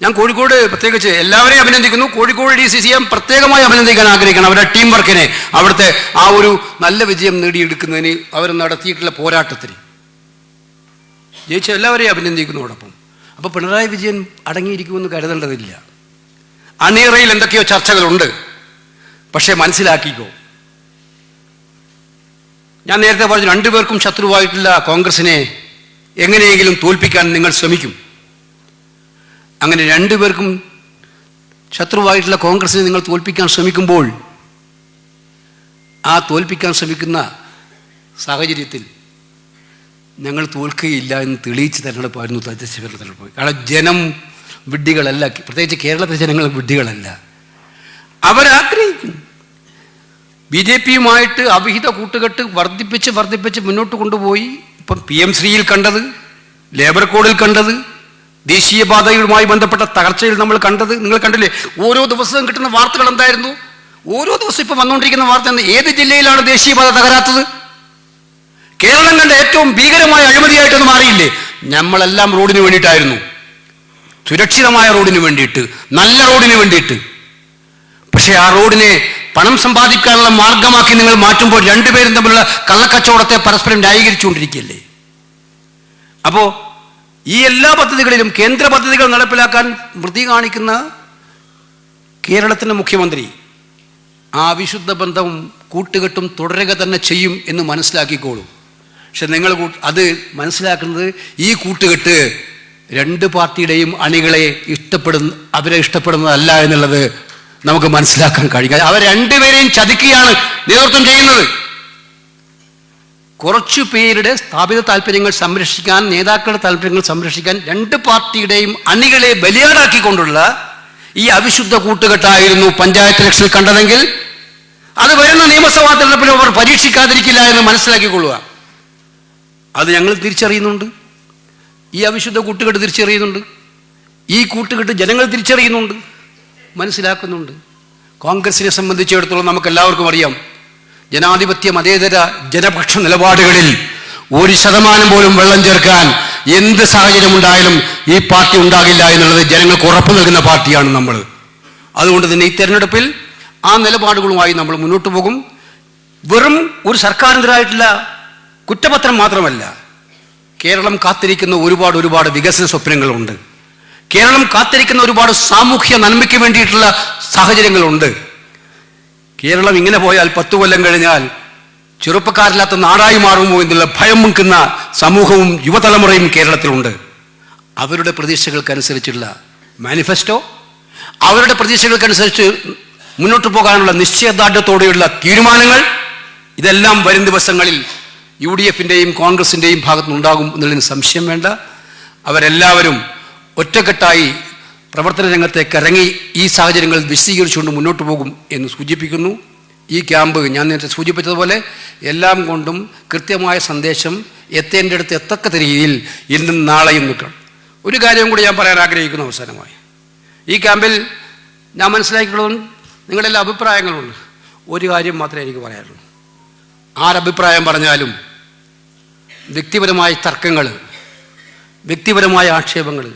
ഞാൻ കോഴിക്കോട് പ്രത്യേകിച്ച് എല്ലാവരെയും അഭിനന്ദിക്കുന്നു. കോഴിക്കോട് DCCM പ്രത്യേകമായി അഭിനന്ദിക്കാൻ ആഗ്രഹിക്കണം. അവരുടെ ടീം വർക്കിനെ, അവിടുത്തെ ആ ഒരു നല്ല വിജയം നേടിയെടുക്കുന്നതിന് അവർ നടത്തിയിട്ടുള്ള പോരാട്ടത്തിന് ജയിച്ച എല്ലാവരെയും അഭിനന്ദിക്കുന്നതോടൊപ്പം. അപ്പോൾ പിണറായി വിജയൻ അടങ്ങിയിരിക്കുമെന്ന് കരുതേണ്ടതില്ല. അണിയറയിൽ എന്തൊക്കെയോ ചർച്ചകളുണ്ട്. പക്ഷേ മനസ്സിലാക്കിക്കോ, ഞാൻ നേരത്തെ പറഞ്ഞു, 2 പേർക്കും ശത്രുവായിട്ടുള്ള കോൺഗ്രസിനെ എങ്ങനെയെങ്കിലും തോൽപ്പിക്കാൻ നിങ്ങൾ ശ്രമിക്കും. അങ്ങനെ 2 പേർക്കും ശത്രുവായിട്ടുള്ള കോൺഗ്രസിനെ നിങ്ങൾ തോൽപ്പിക്കാൻ ശ്രമിക്കുമ്പോൾ, ആ തോൽപ്പിക്കാൻ ശ്രമിക്കുന്ന സാഹചര്യത്തിൽ ഞങ്ങൾ തോൽക്കുകയില്ല എന്ന് തെളിയിച്ച് തെരഞ്ഞെടുപ്പായിരുന്നു തദ്ദേശ തെരഞ്ഞെടുപ്പ്. കാരണം ജനം വിഡ്ഢികളല്ല, പ്രത്യേകിച്ച് കേരളത്തിലെ ജനങ്ങൾ വിഡ്ഢികളല്ല. അവരാഗ്രഹിക്കും BJPയുമായിട്ട് അവിഹിത കൂട്ടുകെട്ട് വർദ്ധിപ്പിച്ച് മുന്നോട്ട് കൊണ്ടുപോയി. ഇപ്പം PM-ശ്രീയിൽ കണ്ടത്, ലേബർ കോഡിൽ കണ്ടത്, ദേശീയപാതയുമായി ബന്ധപ്പെട്ട തകർച്ചയിൽ നമ്മൾ കണ്ടത് നിങ്ങൾ കണ്ടില്ലേ? ഓരോ ദിവസവും കിട്ടുന്ന വാർത്തകൾ എന്തായിരുന്നു? ഓരോ ദിവസം ഇപ്പം വന്നുകൊണ്ടിരിക്കുന്ന വാർത്ത എന്താ? ഏത് ജില്ലയിലാണ് ദേശീയപാത തകരാത്തത്? കേരളം കണ്ട ഏറ്റവും ഭീകരമായ അഴിമതിയായിട്ടൊന്നും മാറിയില്ലേ? നമ്മളെല്ലാം റോഡിന് വേണ്ടിയിട്ടായിരുന്നു, സുരക്ഷിതമായ റോഡിന് വേണ്ടിയിട്ട്, നല്ല റോഡിന് വേണ്ടിയിട്ട്. പക്ഷേ ആ റോഡിനെ പണം സമ്പാദിക്കാനുള്ള മാർഗമാക്കി നിങ്ങൾ മാറ്റുമ്പോൾ 2 പേരും തമ്മിലുള്ള കള്ളക്കച്ചവടത്തെ പരസ്പരം ന്യായീകരിച്ചുകൊണ്ടിരിക്കുകയല്ലേ? അപ്പോൾ ഈ എല്ലാ പദ്ധതികളിലും കേന്ദ്ര പദ്ധതികൾ നടപ്പിലാക്കാൻ വൃത്തി കാണിക്കുന്ന കേരളത്തിൻ്റെ മുഖ്യമന്ത്രി ആ വിശുദ്ധ ബന്ധവും കൂട്ടുകെട്ടും തുടരുക തന്നെ ചെയ്യും എന്ന് മനസ്സിലാക്കിക്കോളൂ. പക്ഷെ നിങ്ങൾ അത് മനസ്സിലാക്കുന്നത് ഈ കൂട്ടുകെട്ട് 2 പാർട്ടിയുടെയും അണികളെ അവരെ ഇഷ്ടപ്പെടുന്നതല്ല എന്നുള്ളത് നമുക്ക് മനസ്സിലാക്കാൻ കഴിയും. അവർ 2 പേരെയും ചതിക്കുകയാണ് നേതൃത്വം ചെയ്യുന്നത്. കുറച്ചു പേരുടെ സ്ഥാപിത താല്പര്യങ്ങൾ സംരക്ഷിക്കാൻ, നേതാക്കളുടെ താല്പര്യങ്ങൾ സംരക്ഷിക്കാൻ 2 പാർട്ടിയുടെയും അണികളെ ബലിയാടാക്കിക്കൊണ്ടുള്ള ഈ അവിശുദ്ധ കൂട്ടുകെട്ടായിരുന്നു പഞ്ചായത്ത് ഇലക്ഷനിൽ കണ്ടതെങ്കിൽ അത് വരുന്ന നിയമസഭാ തെരഞ്ഞെടുപ്പിൽ അവർ പരീക്ഷിക്കാതിരിക്കില്ല എന്ന് മനസ്സിലാക്കിക്കൊള്ളുക. അത് ഞങ്ങൾ തിരിച്ചറിയുന്നുണ്ട്. ഈ അവിശുദ്ധ കൂട്ടുകെട്ട് തിരിച്ചറിയുന്നുണ്ട്. ഈ കൂട്ടുകെട്ട് ജനങ്ങൾ തിരിച്ചറിയുന്നുണ്ട്, മനസ്സിലാക്കുന്നുണ്ട്. കോൺഗ്രസിനെ സംബന്ധിച്ചിടത്തോളം നമുക്കെല്ലാവർക്കും അറിയാം, ജനാധിപത്യ മതേതര ജനപക്ഷ നിലപാടുകളിൽ 1% പോലും വെള്ളം ചേർക്കാൻ എന്ത് സാഹചര്യം ഉണ്ടായാലും ഈ പാർട്ടി ഉണ്ടാകില്ല എന്നുള്ളത് ജനങ്ങൾക്ക് ഉറപ്പു നൽകുന്ന പാർട്ടിയാണ് നമ്മൾ. അതുകൊണ്ട് തന്നെ ഈ തെരഞ്ഞെടുപ്പിൽ ആ നിലപാടുകളുമായി നമ്മൾ മുന്നോട്ട് പോകും. വെറും ഒരു സർക്കാരിനെതിരായിട്ടുള്ള കുറ്റപത്രം മാത്രമല്ല, കേരളം കാത്തിരിക്കുന്ന ഒരുപാട് വികസന സ്വപ്നങ്ങളുണ്ട്. കേരളം കാത്തിരിക്കുന്ന ഒരുപാട് സാമൂഹ്യ നന്മയ്ക്ക് വേണ്ടിയിട്ടുള്ള സാഹചര്യങ്ങളുണ്ട്. കേരളം ഇങ്ങനെ പോയാൽ 10 കൊല്ലം കഴിഞ്ഞാൽ ചെറുപ്പക്കാരില്ലാത്ത നാടായി മാറുമോ എന്നുള്ള ഭയം മുക്കുന്ന സമൂഹവും യുവതലമുറയും കേരളത്തിലുണ്ട്. അവരുടെ പ്രതീക്ഷകൾക്കനുസരിച്ചുള്ള മാനിഫെസ്റ്റോ, അവരുടെ പ്രതീക്ഷകൾക്കനുസരിച്ച് മുന്നോട്ട് പോകാനുള്ള നിശ്ചയദാർഢ്യത്തോടെയുള്ള തീരുമാനങ്ങൾ, ഇതെല്ലാം വരും ദിവസങ്ങളിൽ UDF-ൻ്റെയും കോൺഗ്രസിൻ്റെയും ഭാഗത്തുനിന്നുണ്ടാകും എന്നുള്ളതിന് സംശയം വേണ്ട. അവരെല്ലാവരും ഒറ്റക്കെട്ടായി പ്രവർത്തന രംഗത്തേക്ക് ഇറങ്ങി ഈ സാഹചര്യങ്ങൾ വിശദീകരിച്ചുകൊണ്ട് മുന്നോട്ട് പോകും എന്ന് സൂചിപ്പിക്കുന്നു. ഈ ക്യാമ്പ് ഞാൻ നേരത്തെ സൂചിപ്പിച്ചതുപോലെ എല്ലാം കൊണ്ടും കൃത്യമായ സന്ദേശം എത്തേണ്ടടുത്ത് എത്തക്ക രീതിയിൽ ഇന്നും നാളെയും നിൽക്കണം. ഒരു കാര്യം കൂടി ഞാൻ പറയാൻ ആഗ്രഹിക്കുന്ന അവസാനമായി, ഈ ക്യാമ്പിൽ ഞാൻ മനസ്സിലാക്കിയിട്ടുള്ളതും നിങ്ങളെല്ലാം അഭിപ്രായങ്ങളുണ്ട്. ഒരു കാര്യം മാത്രമേ എനിക്ക് പറയാനുള്ളൂ. ആരഭിപ്രായം പറഞ്ഞാലും വ്യക്തിപരമായ തർക്കങ്ങൾ, വ്യക്തിപരമായ ആക്ഷേപങ്ങൾ,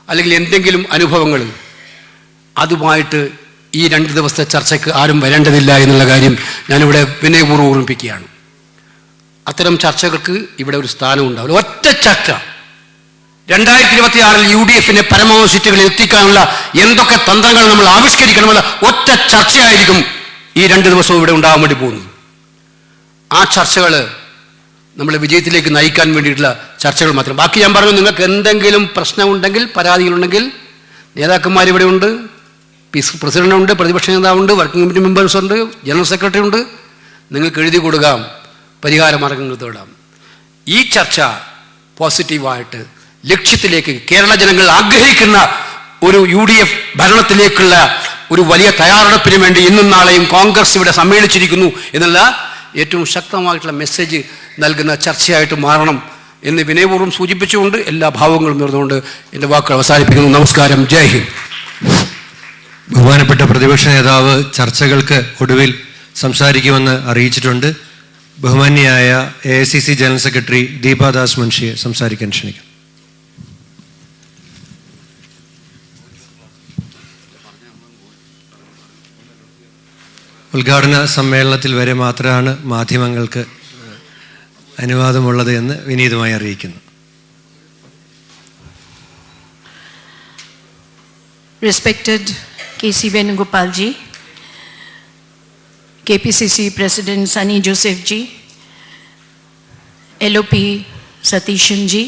അല്ലെങ്കിൽ എന്തെങ്കിലും അനുഭവങ്ങൾ, അതുമായിട്ട് ഈ 2 ദിവസത്തെ ചർച്ചയ്ക്ക് ആരും വരേണ്ടതില്ല എന്നുള്ള കാര്യം ഞാനിവിടെ വിനയപൂർവ്വം ഓർമ്മിപ്പിക്കുകയാണ്. അത്തരം ചർച്ചകൾക്ക് ഇവിടെ ഒരു സ്ഥാനം ഉണ്ടാവില്ല. ഒറ്റ ചർച്ച 2026 UDF-നെ പരമാവധി സീറ്റുകളിൽ എത്തിക്കാനുള്ള എന്തൊക്കെ തന്ത്രങ്ങൾ നമ്മൾ ആവിഷ്കരിക്കണമെന്നുള്ള ഒറ്റ ചർച്ചയായിരിക്കും ഈ 2 ദിവസവും ഇവിടെ ഉണ്ടാകാൻ വേണ്ടി പോകുന്നത്. ആ ചർച്ചകൾ നമ്മളെ വിജയത്തിലേക്ക് നയിക്കാൻ വേണ്ടിയിട്ടുള്ള ചർച്ചകൾ മാത്രം. ബാക്കി ഞാൻ പറഞ്ഞു, നിങ്ങൾക്ക് എന്തെങ്കിലും പ്രശ്നമുണ്ടെങ്കിൽ, പരാതികളുണ്ടെങ്കിൽ നേതാക്കന്മാരിവിടെ ഉണ്ട്, പ്രസിഡന്റുണ്ട്, പ്രതിപക്ഷ നേതാവുണ്ട്, വർക്കിംഗ് കമ്മിറ്റി മെമ്പേഴ്സ് ഉണ്ട്, ജനറൽ സെക്രട്ടറി ഉണ്ട്. നിങ്ങൾക്ക് എഴുതി കൊടുക്കാം, പരിഹാര മാർഗങ്ങൾ തേടാം. ഈ ചർച്ച പോസിറ്റീവായിട്ട് ലക്ഷ്യത്തിലേക്ക്, കേരള ജനങ്ങൾ ആഗ്രഹിക്കുന്ന ഒരു UDF ഭരണത്തിലേക്കുള്ള ഒരു വലിയ തയ്യാറെടുപ്പിന് വേണ്ടി ഇന്നും നാളെയും കോൺഗ്രസ് ഇവിടെ സമ്മേളിച്ചിരിക്കുന്നു എന്നുള്ള ഏറ്റവും ശക്തമായിട്ടുള്ള മെസ്സേജ് നൽകുന്ന ചർച്ചയായിട്ട് മാറണം എന്ന് വിനയപൂർവ്വം സൂചിപ്പിച്ചുകൊണ്ട് എല്ലാ ഭാവങ്ങളും നേർന്നുകൊണ്ട് എൻ്റെ വാക്കുകൾ അവസാനിപ്പിക്കുന്നു. നമസ്കാരം. ജയ് ഹിന്ദ്. ബഹുമാനപ്പെട്ട പ്രതിപക്ഷ നേതാവ് ചർച്ചകൾക്ക് ഒടുവിൽ സംസാരിക്കുമെന്ന് അറിയിച്ചിട്ടുണ്ട്. ബഹുമാന്യയായ AICC ജനറൽ സെക്രട്ടറി ദീപാദാസ് മുൻഷിയെ സംസാരിക്കാൻ ക്ഷണിക്കും. ഉദ്ഘാടന സമ്മേളനത്തിൽ വരെ മാത്രമാണ് മാധ്യമങ്ങൾക്ക് അനുവാദമുള്ളത് എന്ന് വിനീതമായി അറിയിക്കുന്നു. Respected KC Venugopal ji, KPCC President Sunny Joseph ji, LOP Satishan ji,